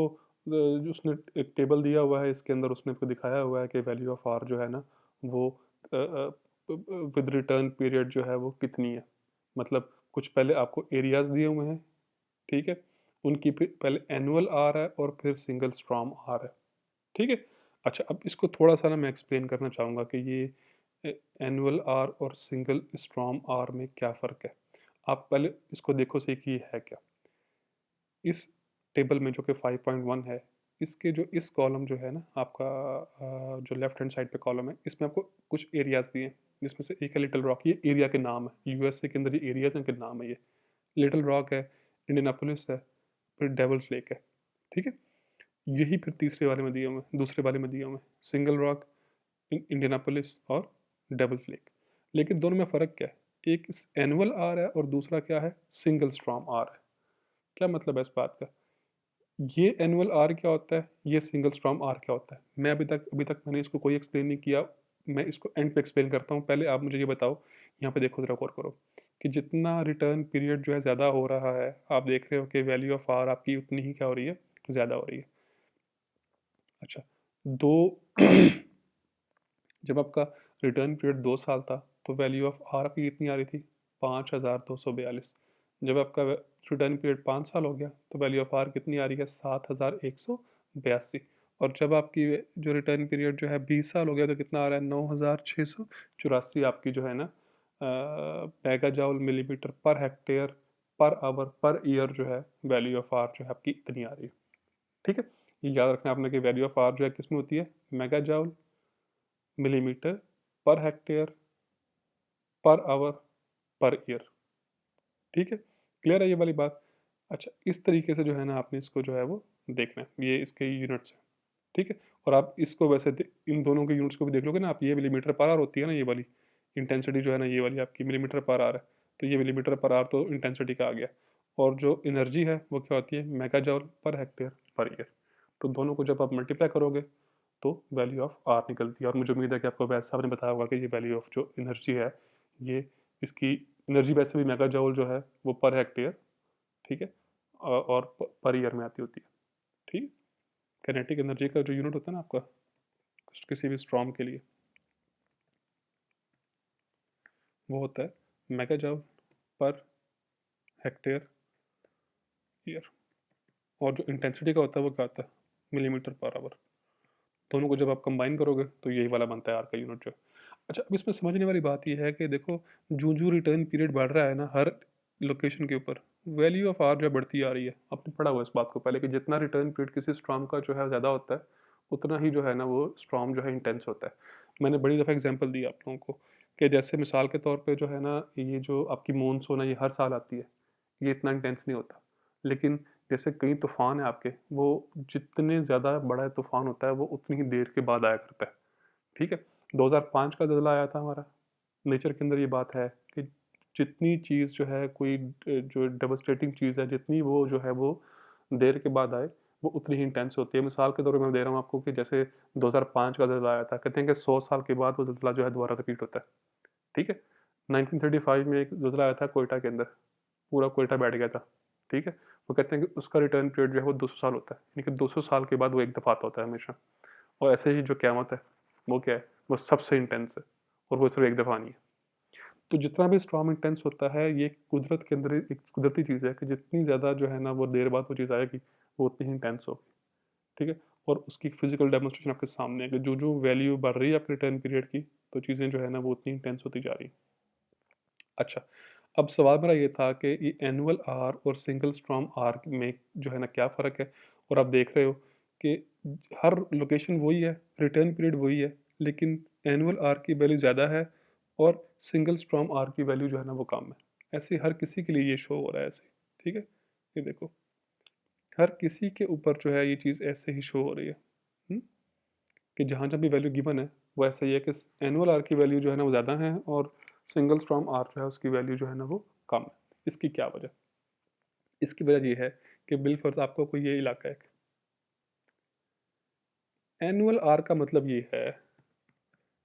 जो उसने एक टेबल दिया हुआ है, इसके अंदर उसने आपको दिखाया हुआ है कि वैल्यू ऑफ आर जो है ना वो विद रिटर्न पीरियड जो है वो कितनी है। मतलब कुछ पहले आपको एरियाज दिए हुए हैं, ठीक है, उनकी पहले एनुअल आर है और फिर सिंगल स्टॉर्म आर है। ठीक है, अच्छा अब इसको थोड़ा सा ना मैं एक्सप्लेन करना चाहूँगा कि ये एनुअल आर और सिंगल स्टॉर्म आर में क्या फ़र्क है। आप पहले इसको देखो सही कि ये है क्या। इस टेबल में जो कि 5.1 है, इसके जो इस कॉलम जो है ना आपका जो लेफ्ट हैंड साइड पे कॉलम है, इसमें आपको कुछ एरियाज़ दिए हैं, जिसमें से एक है लिटिल रॉक। ये एरिया के नाम है, यूएसए के अंदर ये एरियाज के नाम है ये। लिटिल रॉक है, इंडियानापोलिस है, फिर डेविल्स लेक है। ठीक है, यही फिर तीसरे वाले में दिए हुए हैं, दूसरे वाले में दिए हुए हैं, सिंगल रॉक, इंडियानापोलिस और डेविल्स लेक। लेकिन दोनों में फ़र्क क्या है, एक एनुअल आर है और दूसरा क्या है, सिंगल स्टॉर्म आर है। क्या मतलब है इस बात का, ये एनुअल आर क्या होता है, ये सिंगल स्टॉर्म आर क्या होता है। मैं अभी तक मैंने इसको कोई एक्सप्लेन नहीं किया, मैं इसको एंड पे एक्सप्लेन करता हूँ। पहले आप मुझे ये बताओ, यहाँ पे देखो ज़रा गौर करो कि जितना रिटर्न पीरियड जो है ज़्यादा हो रहा है, आप देख रहे हो कि वैल्यू ऑफ आर आपकी उतनी ही क्या हो रही है, ज़्यादा हो रही है। अच्छा, दो जब आपका रिटर्न पीरियड 2 साल था तो वैल्यू ऑफ आर आपकी कितनी आ रही थी, 5242। जब आपका रिटर्न पीरियड 5 साल हो गया तो वैल्यू ऑफ आर कितनी आ रही है, 7182। और जब आपकी जो रिटर्न पीरियड जो है 20 साल हो गया तो कितना आ रहा है, 9684 आपकी जो है ना mega joule millimetre per hectare per hour per year जो है वैल्यू ऑफ आर जो है आपकी इतनी आ रही है। ठीक है, ये याद रखना आपने कि वैल्यू ऑफ आर जो है किस में होती है, mega joule millimetre per hectare per hour per year. ठीक है, क्लियर है ये वाली बात। अच्छा, इस तरीके से जो है ना आपने इसको जो है वो देखना है, ये इसके यूनिट्स हैं। ठीक है, और आप इसको वैसे इन दोनों के यूनिट्स को भी देख लोगे ना आप, ये मिलीमीटर पर आवर होती है ना, ये वाली इंटेंसिटी जो है ना ये वाली आपकी मिलीमीटर पर आवर है। तो ये मिलीमीटर पर आवर तो इंटेंसिटी का आ गया, और जो एनर्जी है वो क्या होती है, mega जॉल per hectare per year. तो दोनों को जब आप मल्टीप्लाई करोगे तो वैल्यू ऑफ आर निकलती है। और मुझे उम्मीद है कि आपको वैसे आपने बताया होगा कि ये वैल्यू ऑफ जो एनर्जी है, ये इसकी एनर्जी वैसे भी मेगा जॉल जो है वो पर हेक्टेयर, ठीक है, और पर ईयर में आती होती है। ठीक। काइनेटिक एनर्जी का जो यूनिट होता है ना आपका किसी भी स्ट्रॉम के लिए, वो होता है मेगा जॉल पर हेक्टेयर ईयर। और जो इंटेंसिटी का होता है वो क्या होता है, मिलीमीटर पर आवर। दोनों को जब आप कंबाइन करोगे तो यही वाला बनता है आर का यूनिट जो। अच्छा, अब इसमें समझने वाली बात यह है कि देखो, जो रिटर्न पीरियड बढ़ रहा है ना हर लोकेशन के ऊपर, वैल्यू ऑफ आर जो बढ़ती आ रही है। आपने पढ़ा हुआ इस बात को पहले कि जितना रिटर्न पीरियड किसी स्ट्रॉम का जो है ज़्यादा होता है, उतना ही जो है ना वो स्ट्रॉम जो है इंटेंस होता है। मैंने बड़ी दफ़ा एग्जांपल दी आप लोगों को कि जैसे मिसाल के तौर पे जो है ना, ये जो आपकी मानसून है ये हर साल आती है, ये इतना इंटेंस नहीं होता। लेकिन जैसे कई तूफ़ान है आपके, वो जितने ज़्यादा बड़ा तूफ़ान होता है वो उतनी ही देर के बाद आया करता है। ठीक है। 2005 का ज़लज़ला आया था हमारा, नेचर के अंदर ये बात है कि जितनी चीज़ जो है कोई जो डेवस्टेटिंग चीज़ है, जितनी वो जो है वो देर के बाद आए, वो उतनी ही इंटेंस होती है। मिसाल के तौर पे मैं दे रहा हूँ आपको कि जैसे 2005 का ज़लज़ला आया था, कहते हैं कि 100 साल के बाद वो ज़लज़ला जो है दोबारा रिपीट होता है। ठीक है। 1935 में एक ज़लज़ला आया था कोयटा के अंदर, पूरा कोयटा बैठ गया था। ठीक है। वो कहते हैं कि उसका रिटर्न पीरियड जो है वो 200 साल होता है, यानी कि 200 साल के बाद वो एक दफ़ा आता होता है हमेशा। और ऐसे ही जो क़यामत है, वो क्या है, वो सबसे इंटेंस है, और वो सिर्फ एक दफ़ा नहीं है। तो जितना भी स्टॉर्म इंटेंस होता है, ये कुदरत के अंदर एक कुदरती चीज़ है कि जितनी ज़्यादा जो है ना वो देर बाद वो चीज़ आएगी, वो उतनी ही इंटेंस होगी। ठीक है। और उसकी फिजिकल डेमोन्स्ट्रेशन आपके सामने है कि जो वैल्यू बढ़ रही है आपके रिटर्न पीरियड की, तो चीज़ें जो है ना वो उतनी इंटेंस होती जा रही हैं। अच्छा, अब सवाल मेरा ये था कि ये एनुअल आर और सिंगल स्टॉर्म आर में जो है ना क्या फ़र्क है? और आप देख रहे हो कि हर लोकेशन वही है, रिटर्न पीरियड वही है, लेकिन एनुअल आर की वैल्यू ज़्यादा है और सिंगल स्टॉर्म आर की वैल्यू जो है ना वो कम है। ऐसे हर किसी के लिए ये शो हो रहा है ऐसे, ठीक है? ये देखो, हर किसी के ऊपर जो है ये चीज़ ऐसे ही शो हो रही है। हुँ? कि जहाँ-जहाँ भी वैल्यू गिवन है, वो ऐसा ही है कि एनुअल आर की वैल्यू जो है ना वो ज़्यादा है, और सिंगल स्टॉर्म आर जो है उसकी वैल्यू जो है ना वो कम है। इसकी क्या वजह? इसकी वजह ये है कि बिलफ़र्ज़ आपका कोई ये इलाका है, एनुअल आर का मतलब ये है,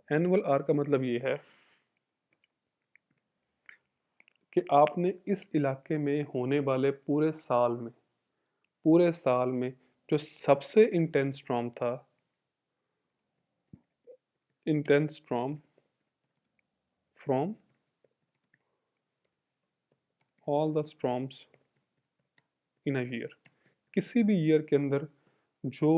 एनुअल आर का मतलब ये है कि आपने इस इलाके में होने वाले पूरे साल में जो सबसे इंटेंस स्टॉर्म था, intense storm from all the storms in a year, किसी भी ईयर के अंदर जो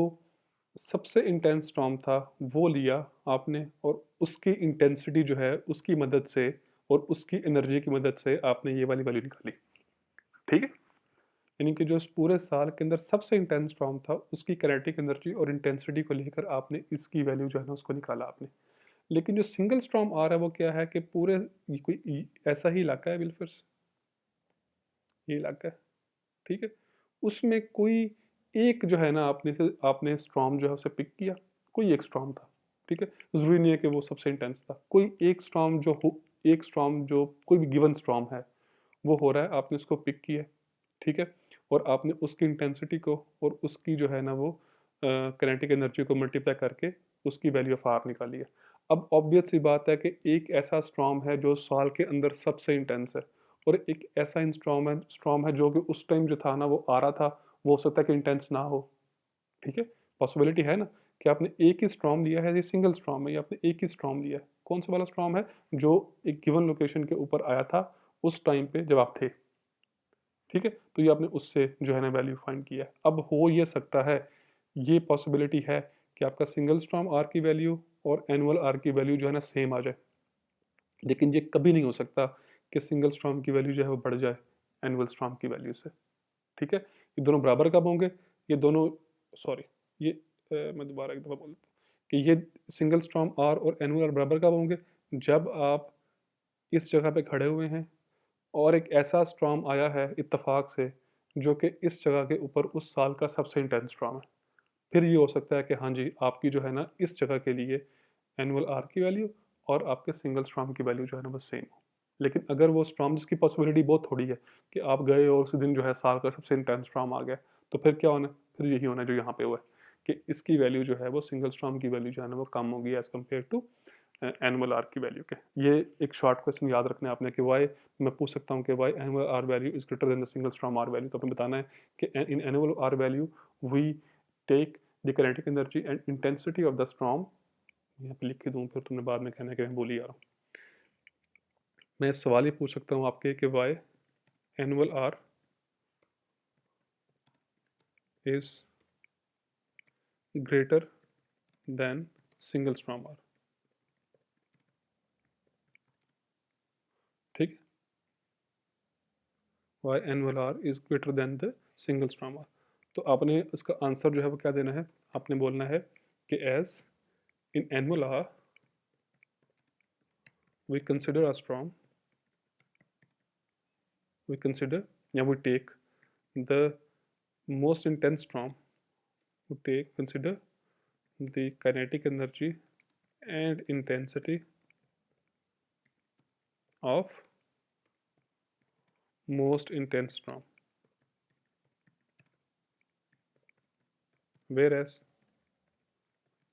सबसे इंटेंस स्टॉर्म था वो लिया आपने, और उसकी इंटेंसिटी जो है उसकी मदद से और उसकी एनर्जी की मदद से आपने ये वाली वैल्यू निकाली। ठीक है। यानी कि जो इस पूरे साल के अंदर सबसे इंटेंस स्टॉर्म था उसकी काइनेटिक एनर्जी और इंटेंसिटी को लेकर आपने इसकी वैल्यू जो है ना उसको निकाला आपने। लेकिन जो सिंगल स्टॉर्म आ रहा है वो क्या है कि पूरे ऐसा ही इलाका है, बिल्कुल ये इलाका है, ठीक है। उसमें कोई एक जो है ना आपने स्टॉर्म जो है उसे पिक किया, कोई एक स्टॉर्म था, ठीक है। ज़रूरी नहीं है कि वो सबसे इंटेंस था, कोई एक स्टॉर्म जो हो, एक स्टॉर्म जो कोई भी गिवन स्टॉर्म है वो हो रहा है, आपने उसको पिक किया, ठीक है। और आपने उसकी इंटेंसिटी को और उसकी जो है ना वो काइनेटिक एनर्जी को मल्टीप्लाई करके उसकी वैल्यू ऑफ आर निकाली है। अब ऑब्वियस सी बात है कि एक ऐसा स्टॉर्म है जो साल के अंदर सबसे इंटेंस है, और एक ऐसा स्टॉर्म है जो कि उस टाइम जो था ना वो आ रहा था, वो हो सकता है कि इंटेंस ना हो, ठीक है। पॉसिबिलिटी है ना कि आपने एक ही स्टॉर्म लिया है, ये सिंगल स्टॉर्म है, या आपने एक ही स्टॉर्म लिया है। कौन सा वाला स्टॉर्म है जो एक गिवन लोकेशन के ऊपर आया था उस टाइम पे जब आप थे, ठीक है। तो ये आपने उससे जो है ना वैल्यू फाइंड किया है। अब हो ये सकता है, ये पॉसिबिलिटी है कि आपका सिंगल स्टॉर्म आर की वैल्यू और एनुअल आर की वैल्यू जो है ना सेम आ जाए, लेकिन ये कभी नहीं हो सकता कि सिंगल स्टॉर्म की वैल्यू जो है वो बढ़ जाए एनुअल स्टॉर्म की वैल्यू से, ठीक है। ये दोनों बराबर कब होंगे, ये दोनों, सॉरी, ये मैं दोबारा एक दफ़ा बोल देता हूँ कि ये सिंगल स्टॉर्म आर और एनुअल आर बराबर कब होंगे, जब आप इस जगह पे खड़े हुए हैं और एक ऐसा स्टॉर्म आया है इत्तेफाक से जो कि इस जगह के ऊपर उस साल का सबसे इंटेंस स्टॉर्म है। फिर ये हो सकता है कि हाँ जी, आपकी जो है ना इस जगह के लिए एनुअल आर की वैल्यू और आपके सिंगल स्टॉर्म की वैल्यू जो है ना वो सेम हो। लेकिन अगर वो स्टॉर्म जिसकी पॉसिबिलिटी बहुत थोड़ी है कि आप गए और उसी दिन जो है साल का सबसे इंटेंस स्टॉर्म आ गया, तो फिर क्या होना है? फिर यही होना है जो यहाँ पे हुआ है कि इसकी वैल्यू जो है वो सिंगल स्टॉर्म की वैल्यू जो है ना वो कम होगी as compared to annual R की वैल्यू के। ये एक शॉर्ट क्वेश्चन याद रखना है आपने कि वाई, मैं पूछ सकता हूँ कि why annual R value is greater than the single storm R value, तो आपने बताना है कि in annual R value we take the kinetic energy and intensity of the storm. यहाँ पे लिख के दूँ फिर तुमने बाद में कहना है कि मैं बोली जा रहा हूँ। मैं सवाल ये पूछ सकता हूँ आपके कि why annual R is greater than single storm R. ठीक है, why annual R is greater than the single storm R. तो आपने इसका आंसर जो है वो क्या देना है? आपने बोलना है कि as in annual R we consider a storm, we consider, yeah, we take the most intense storm, we take consider the kinetic energy and intensity of most intense storm, whereas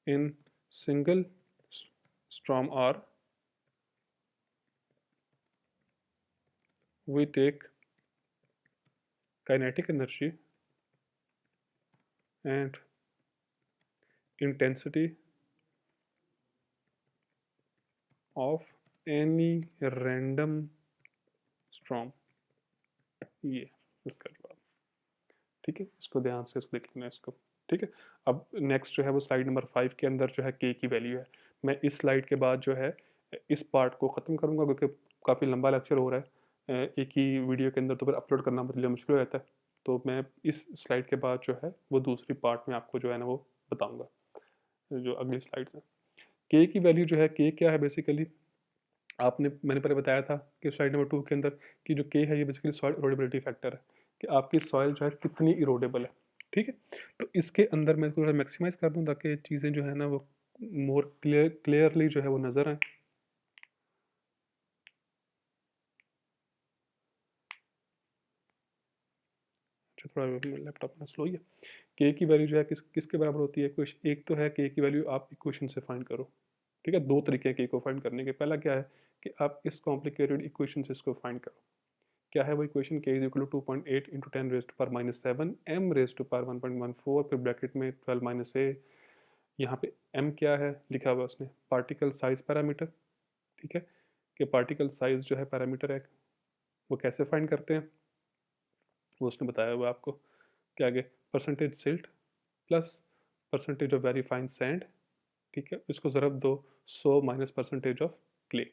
in single storm R we take kinetic energy and intensity of any random storm। ये इसका जवाब। ठीक है, इसको ध्यान से इसको देख लेना इसको। ठीक है, अब नेक्स्ट जो है वो स्लाइड नंबर 5 के अंदर जो है के की वैल्यू है। मैं इस स्लाइड के बाद जो है इस पार्ट को ख़त्म करूँगा क्योंकि काफ़ी लंबा लेक्चर हो रहा है एक ही वीडियो के अंदर, तो फिर अपलोड करना मेरे लिए मुश्किल हो जाता है। तो मैं इस स्लाइड के बाद जो है वो दूसरी पार्ट में आपको जो है ना वो बताऊँगा, जो अगली स्लाइड्स हैं। के की वैल्यू जो है, के क्या है बेसिकली, आपने मैंने पहले बताया था कि स्लाइड नंबर 2 के अंदर कि जो के है ये बेसिकली सॉइल इरोडेबिलिटी फैक्टर है कि आपकी सॉइल जो है कितनी इरोडेबल है। ठीक है, तो इसके अंदर मैं थोड़ा मैक्सिमाइज कर दूँ ताकि चीज़ें जो है ना वो मोर क्लियरली जो है वो नज़र आए। अच्छा, थोड़ा लैपटॉप में स्लो ही है। के की वैल्यू जो है किसके बराबर होती है? एक तो है के की वैल्यू आप इक्वेशन से फाइंड करो। ठीक है, दो तरीके हैं के को फाइंड करने के। पहला क्या है कि आप इस कॉम्प्लिकेटेड इक्वेशन से इसको फाइंड करो। क्या है वो equation? K is equal to 2.8 into 10 raise to power -7 M raise to power 1.14, फिर ब्रैकेट में 12 माइनस ए। यहाँ पे एम क्या है लिखा हुआ उसने? Particle size parameter. ठीक है, कि पार्टिकल साइज जो है पैरामीटर है, वो कैसे फाइंड करते हैं वो उसने बताया हुआ आपको। क्या आगे? Percentage silt plus percentage of very fine sand. ठीक है, इसको ज़रब दो 100 माइनस परसेंटेज ऑफ क्ले।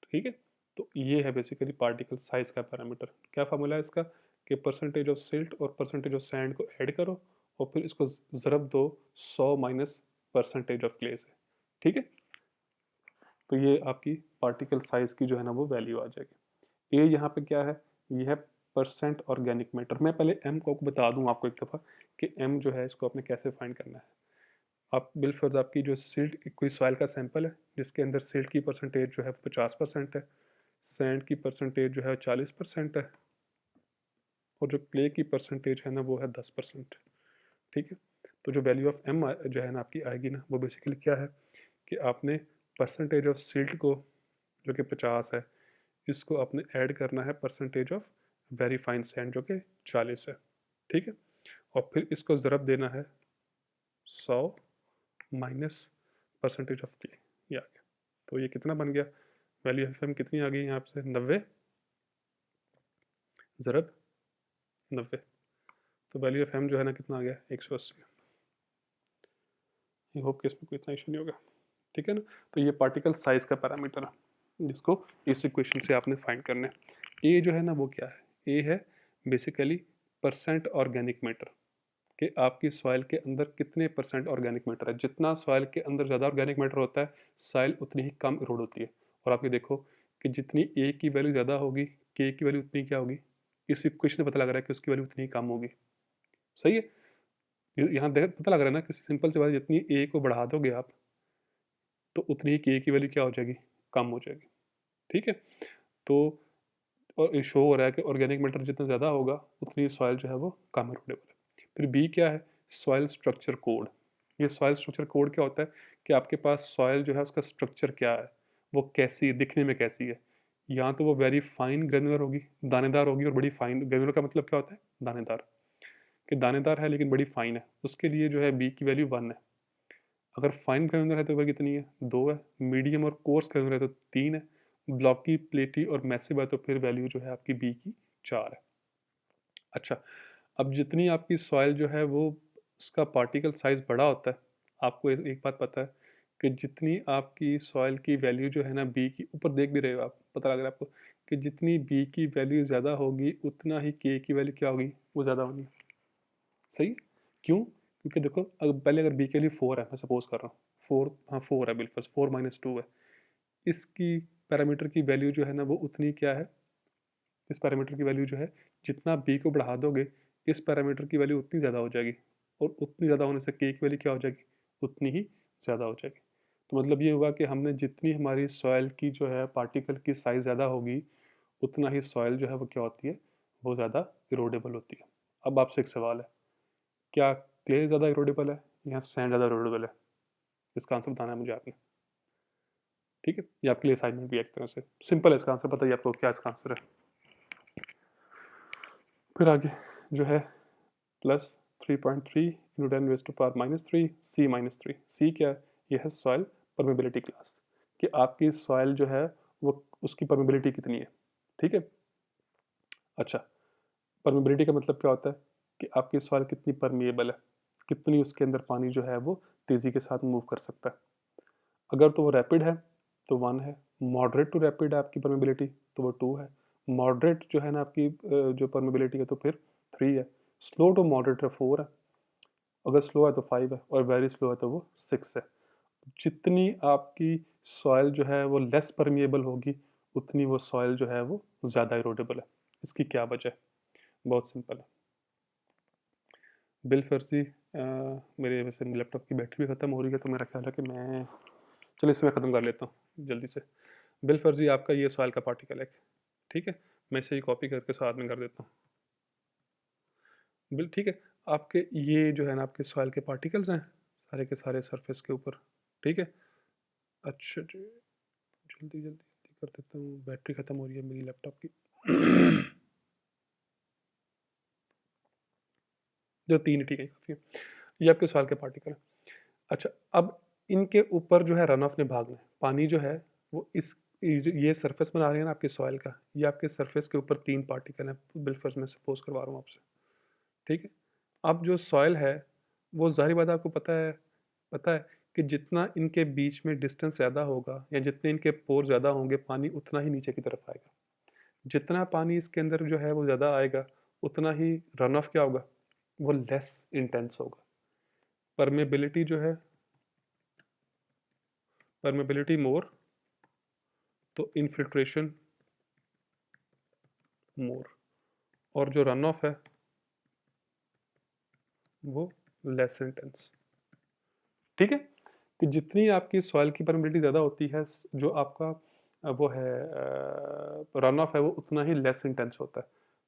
ठीक है, तो ये है बेसिकली पार्टिकल साइज का पैरामीटर। क्या फार्मूला है इसका? कि परसेंटेज ऑफ सिल्ट और परसेंटेज ऑफ सैंड को ऐड करो और फिर इसको ज़रब दो 100 माइनस परसेंटेज ऑफ क्ले से। ठीक है, तो ये आपकी पार्टिकल साइज की जो है ना वो वैल्यू आ जाएगी। ये यहाँ पे क्या है? ये है परसेंट ऑर्गेनिक मैटर। मैं पहले एम को बता दूँ आपको एक दफ़ा कि एम जो है इसको आपने कैसे फाइंड करना है। आप बिलफर्ज आपकी जो सिल्ट कोई सॉइल का सैंपल है जिसके अंदर सिल्ट की परसेंटेज जो है 50% है, सैंड की परसेंटेज जो है 40% है, और जो क्ले की परसेंटेज है ना वो है 10%। ठीक है, तो जो वैल्यू ऑफ एम जो है ना आपकी आएगी ना वो बेसिकली क्या है कि आपने परसेंटेज ऑफ सिल्ट को जो कि 50 है, इसको आपने ऐड करना है percentage of very fine sand जो कि 40 है। ठीक है, और फिर इसको ज़रब देना है 100 माइनस परसेंटेज ऑफ क्ले। ये आ गया। तो ये कितना बन गया? वैल्यू ऑफ एम कितनी आ गई यहाँ से? 90 ज़रब 90। तो वैल्यू ऑफ एम जो है ना कितना आ गया? 180। आई होप कि इसमें कोई इतना इशू नहीं होगा। ठीक है ना, तो ये पार्टिकल साइज का पैरामीटर है जिसको इस इक्वेशन से आपने फाइंड करना है। ए जो है ना वो क्या है? ए है बेसिकली परसेंट ऑर्गेनिक मैटर, कि आपकी सॉइल के अंदर कितने परसेंट ऑर्गेनिक मैटर है। जितना सॉइल के अंदर ज़्यादा ऑर्गेनिक मैटर होता है, सॉइल उतनी ही कम इरोड होती है। और आप ये देखो कि जितनी ए की वैल्यू ज़्यादा होगी, के की वैल्यू उतनी क्या होगी? इस इक्वेशन से पता लग रहा है कि उसकी वैल्यू उतनी ही कम होगी। सही है, यहाँ देख पता लग रहा है ना कि सिंपल सी बात, जितनी ए को बढ़ा दोगे आप तो उतनी ही के की वैल्यू क्या हो जाएगी? कम हो जाएगी। ठीक है, तो और ये शो हो रहा है कि ऑर्गेनिक मैटर जितना ज़्यादा होगा उतनी सॉइल जो है वो कम इरोडेबल है। फिर बी क्या है? Soil structure code. ये सॉइल स्ट्रक्चर कोड क्या होता है कि आपके पास सॉइल जो है उसका स्ट्रक्चर क्या है, वो कैसी है, दिखने में कैसी है। या तो वो वेरी फाइन ग्रेनुलर होगी, दानेदार होगी, और बड़ी फाइन, ग्रेनुलर का मतलब क्या होता है? दानेदार। कि दानेदार है लेकिन बड़ी फाइन है, उसके लिए जो है बी की वैल्यू 1 है। अगर फाइन ग्रेनुलर है तो वह कितनी है? 2 है। मीडियम और कोर्स ग्रेनुलर है तो 3 है। ब्लॉकी, प्लेटी और मैसिव है तो फिर वैल्यू जो है आपकी बी की 4 है। अच्छा, अब जितनी आपकी सॉइल जो है वो उसका पार्टिकल साइज़ बड़ा होता है, आपको एक बात पता है कि जितनी आपकी सॉइल की वैल्यू जो है ना बी की, ऊपर देख भी रहे हो आप, पता लग रहा है आपको कि जितनी बी की वैल्यू ज़्यादा होगी उतना ही के की वैल्यू क्या होगी? वो ज़्यादा होगी। सही? क्यों? क्योंकि देखो, पहले अगर बी के लिए 4 है, मैं सपोज कर रहा हूँ, 4, हाँ 4 है बिल्कुल, 4 माइनस 2 है। इसकी पैरामीटर की वैल्यू जो है ना वो उतनी क्या है? इस पैरामीटर की वैल्यू जो है, जितना बी को बढ़ा दोगे इस पैरामीटर की वैल्यू उतनी ज़्यादा हो जाएगी, और उतनी ज़्यादा होने से के की वैल्यू क्या हो जाएगी? उतनी ही ज़्यादा हो जाएगी। तो मतलब ये हुआ कि हमने जितनी हमारी सॉइल की जो है पार्टिकल की साइज़ ज़्यादा होगी उतना ही सॉइल जो है वो क्या होती है? वो ज़्यादा इरोडेबल होती है। अब आपसे एक सवाल है, क्या क्ले ज़्यादा इरोडेबल है या सैंड ज़्यादा इरोडेबल है? इसका आंसर बताना है मुझे आपने। ठीक है, ये आपके लिए असाइनमेंट भी है एक तरह से। सिंपल है इसका आंसर, बताइए आपको क्या इसका आंसर है। फिर आगे जो है प्लस 3.3 इंटू 10⁻³ सी माइनस थ्री। सी क्या है? ये है सॉइल परमेबिलिटी क्लास, कि आपकी सॉइल जो है वो उसकी परमेबिलिटी कितनी है। ठीक है। अच्छा, परमेबिलिटी का मतलब क्या होता है कि आपकी सॉइल कितनी परमिएबल है, कितनी उसके अंदर पानी जो है वो तेज़ी के साथ मूव कर सकता है। अगर तो वो रैपिड है तो 1 है, मॉडरेट टू रैपिड है आपकी परमेबिलिटी तो वो 2 है, मॉडरेट जो है ना आपकी जो परमेबिलिटी है तो फिर 3 है, स्लो टू मॉडरेट है 4 है, अगर स्लो है तो 5 है, और वेरी स्लो है तो वो 6 है। जितनी आपकी सॉइल जो है वो लेस परमिएबल होगी उतनी वो सॉइल जो है वो ज़्यादा इरोडेबल है। इसकी क्या वजह है? बहुत सिंपल है। बिल फर्जी, मेरे वैसे लैपटॉप की बैटरी भी ख़त्म हो रही है तो मेरा ख्याल है कि मैं, चलो इसमें ख़त्म कर लेता हूँ जल्दी से। बिल फर्जी आपका ये सॉइल का पार्टिकल है, ठीक है? मैं इसे ही कॉपी करके साथ में कर देता हूँ। बिल ठीक है, आपके ये जो है ना आपके सॉइल के पार्टिकल्स हैं सारे के सारे सरफेस के ऊपर, ठीक है? अच्छा जी, जल्दी जल्दी जल्दी कर देता हूँ, बैटरी ख़त्म हो रही है मेरी लैपटॉप की। जो 3 ठीक है, काफ़ी है। ये आपके सॉइल के पार्टिकल हैं। अच्छा, अब इनके ऊपर जो है रन ऑफ ने भागना है। पानी जो है वो इस ये सरफेस बना रहे हैं ना आपके सॉइल का, ये आपके सरफेस के ऊपर 3 पार्टिकल हैं, बिल्फर्ज मैं सपोज़ करवा रहा हूँ आपसे, ठीक है? अब जो सॉइल है वो ज़ाहिर बात है आपको पता है कि जितना इनके बीच में डिस्टेंस ज़्यादा होगा या जितने इनके पोर ज़्यादा होंगे पानी उतना ही नीचे की तरफ आएगा। जितना पानी इसके अंदर जो है वो ज़्यादा आएगा उतना ही रन ऑफ क्या होगा? वो लेस इंटेंस होगा। परमेबिलिटी जो है, परमेबिलिटी मोर तो इन्फिल्ट्रेशन मोर, और जो रन ऑफ है वो लेस इंटेंस। ठीक है, कि जितनी आपकी सॉइल की परमेबिलिटी ज़्यादा होती है जो आपका वो है रन ऑफ है वो उतना ही लेस इंटेंस होता है।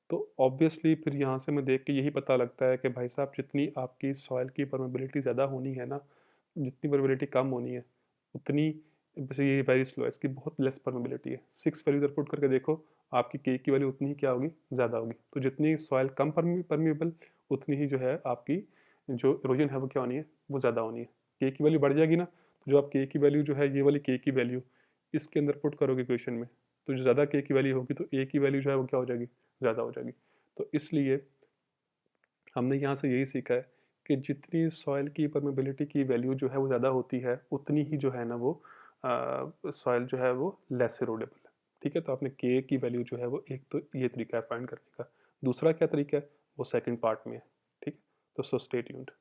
तो ऑब्वियसली फिर यहाँ से मैं देख के यही पता लगता है कि भाई साहब जितनी आपकी सॉइल की परमेबिलिटी ज़्यादा होनी है ना, जितनी परमेबिलिटी कम होनी है उतनी, जैसे ये वेरी स्लो है इसकी बहुत लेस परमेबिलिटी है। 6 वैल्यू इधर पुट करके देखो, आपकी के की वैल्यू उतनी ही क्या होगी? ज़्यादा होगी। तो जितनी सॉइल कम परमेबल उतनी ही जो है आपकी जो इरोजन है वो क्या होनी है? वो ज़्यादा होनी है। के की वैल्यू बढ़ जाएगी ना, तो जो आप के की वैल्यू जो है ये वाली के की वैल्यू इसके अंदर पुट करोगे इक्वेशन में, तो जो ज़्यादा के की वैल्यू होगी तो ए की वैल्यू जो है वो क्या हो जाएगी? ज़्यादा हो जाएगी। तो इसलिए हमने यहाँ से यही सीखा है कि जितनी सॉइल की परमेबिलिटी की वैल्यू जो है वो ज़्यादा होती है उतनी ही जो है ना वो सॉइल जो है वो लेस इरोडेबल है। ठीक है, तो आपने के की वैल्यू जो है वो, एक तो ये तरीका है फाइंड करने का, दूसरा क्या तरीका है वो सेकंड पार्ट में है। ठीक है, तो सो स्टे ट्यून्ड।